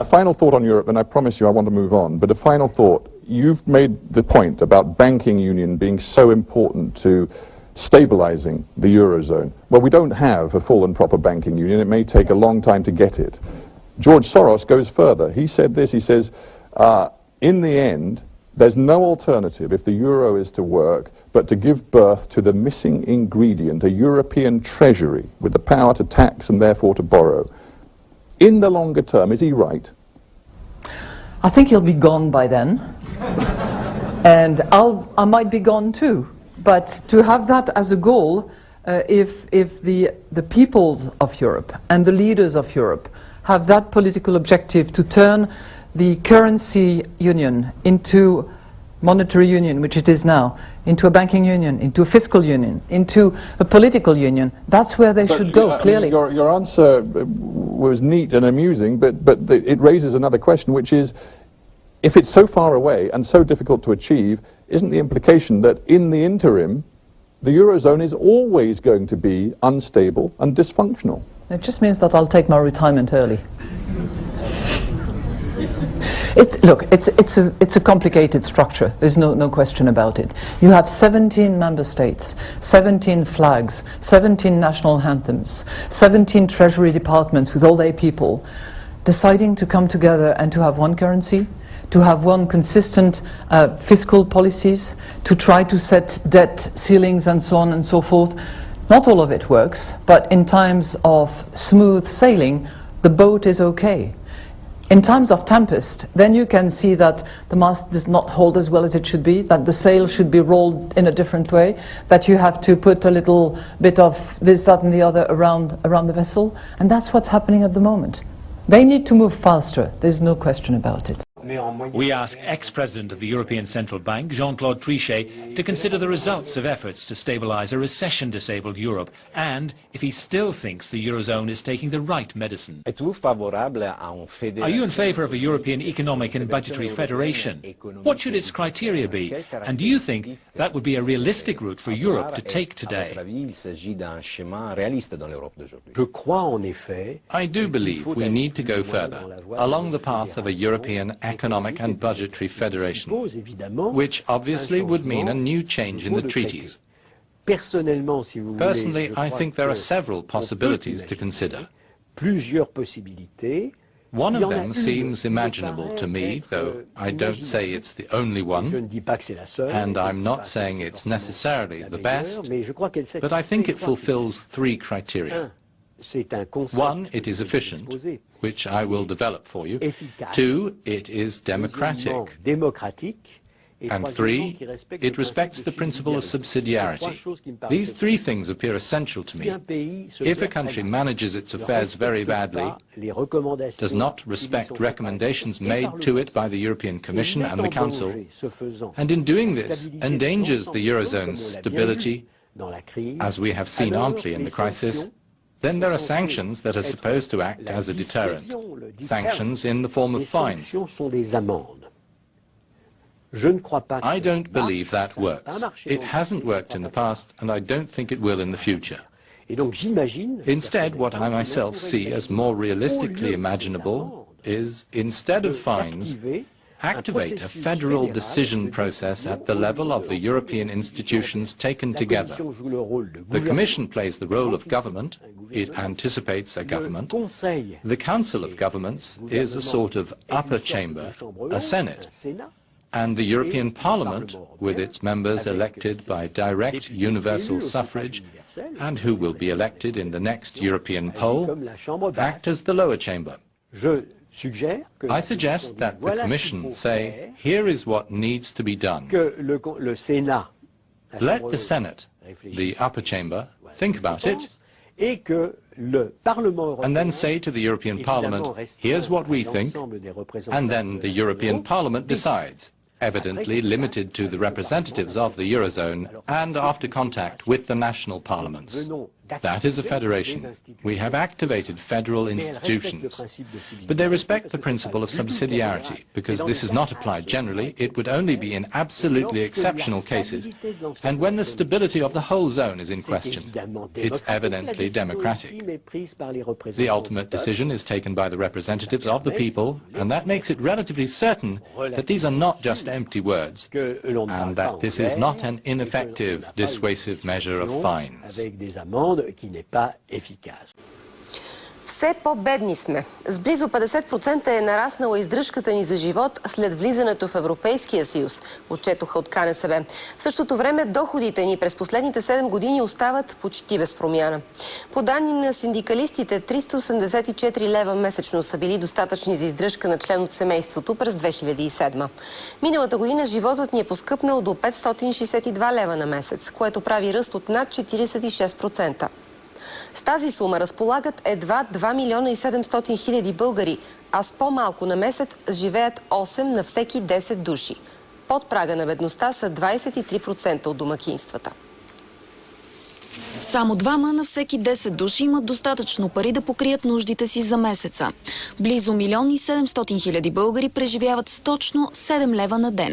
A final thought on Europe, and I promise you I want to move on, but a final thought. You've made the point about banking union being so important to stabilizing the Eurozone. Well, we don't have a full and proper banking union. It may take a long time to get it. George Soros goes further. He said this, he says, in the end, there's no alternative if the euro is to work but to give birth to the missing ingredient, a European treasury with the power to tax and therefore to borrow. In the longer term, is he right? I think he'll be gone by then. And I might be gone too. But to have that as a goal, if the peoples of Europe and the leaders of Europe have that political objective to turn the currency union into monetary union, which it is now, into a banking union, into a fiscal union, into a political union, that's where they should go, clearly. I mean, your answer was neat and amusing, but it raises another question, which is, if it's so far away and so difficult to achieve, isn't the implication that in the interim, the Eurozone is always going to be unstable and dysfunctional? It just means that I'll take my retirement early. Look, it's a complicated structure. There's no question about it. You have 17 member states, 17 flags, 17 national anthems, 17 treasury departments with all their people deciding to come together and to have one currency, to have one consistent fiscal policies, to try to set debt ceilings and so on and so forth. Not all of it works, but in times of smooth sailing, the boat is okay. In times of tempest, then you can see that the mast does not hold as well as it should be, that the sail should be rolled in a different way, that you have to put a little bit of this, that and the other around the vessel. And that's what's happening at the moment. They need to move faster, there's no question about it. We ask ex-president of the European Central Bank, Claude Trichet, to consider the results of efforts to stabilise a recession-disabled Europe and if he still thinks the Eurozone is taking the right medicine. Are you in favour of a European economic and budgetary federation? What should its criteria be? And do you think that would be a realistic route for Europe to take today? I do believe we need to go further, along the path of a European economic and budgetary federation, which obviously would mean a new change in the treaties. Personally, I think there are several possibilities to consider. One of them seems imaginable to me, though I don't say it's the only one, and I'm not saying it's necessarily the best, but I think it fulfills three criteria. One, it is efficient, which I will develop for you. Two, it is democratic. And three, it respects the principle of subsidiarity. These three things appear essential to me. If a country manages its affairs very badly, does not respect recommendations made to it by the European Commission and the Council, and in doing this endangers the Eurozone's stability, as we have seen amply in the crisis, then there are sanctions that are supposed to act as a deterrent, sanctions in the form of fines. I don't believe that works. It hasn't worked in the past, and I don't think it will in the future. Instead, what I myself see as more realistically imaginable is, instead of fines, activate a federal decision process at the level of the European institutions taken together. The Commission plays the role of government, it anticipates a government. The Council of Governments is a sort of upper chamber, a Senate. And the European Parliament, with its members elected by direct universal suffrage, and who will be elected in the next European poll, act as the lower chamber. I suggest that the Commission say, here is what needs to be done. Let the Senate, the upper chamber, think about it, and then say to the European Parliament, here's what we think, and then the European Parliament decides, evidently limited to the representatives of the Eurozone and after contact with the national parliaments. That is a federation. We have activated federal institutions. But they respect the principle of subsidiarity, because this is not applied generally. It would only be in absolutely exceptional cases, and when the stability of the whole zone is in question. It's evidently democratic. The ultimate decision is taken by the representatives of the people, and that makes it relatively certain that these are not just empty words, and that this is not an ineffective, dissuasive measure of fines. Все по-бедни сме. С близо 50% е нараснала издръжката ни за живот след влизането в Европейския съюз, отчетоха от КНСБ. В същото време доходите ни през последните 7 години остават почти без промяна. По данни на синдикалистите, 384 лева месечно са били достатъчни за издръжка на член от семейството през 2007. Миналата година животът ни е поскъпнал до 562 лева на месец, което прави ръст от над 46%. С тази сума разполагат едва 2 милиона и 700 хиляди българи, а с по-малко на месец живеят 8 на всеки 10 души. Под прага на бедността са 23% от домакинствата. Само 2 на всеки 10 души имат достатъчно пари да покрият нуждите си за месеца. Близо 1 милион и 700 хиляди българи преживяват с точно 7 лева на ден.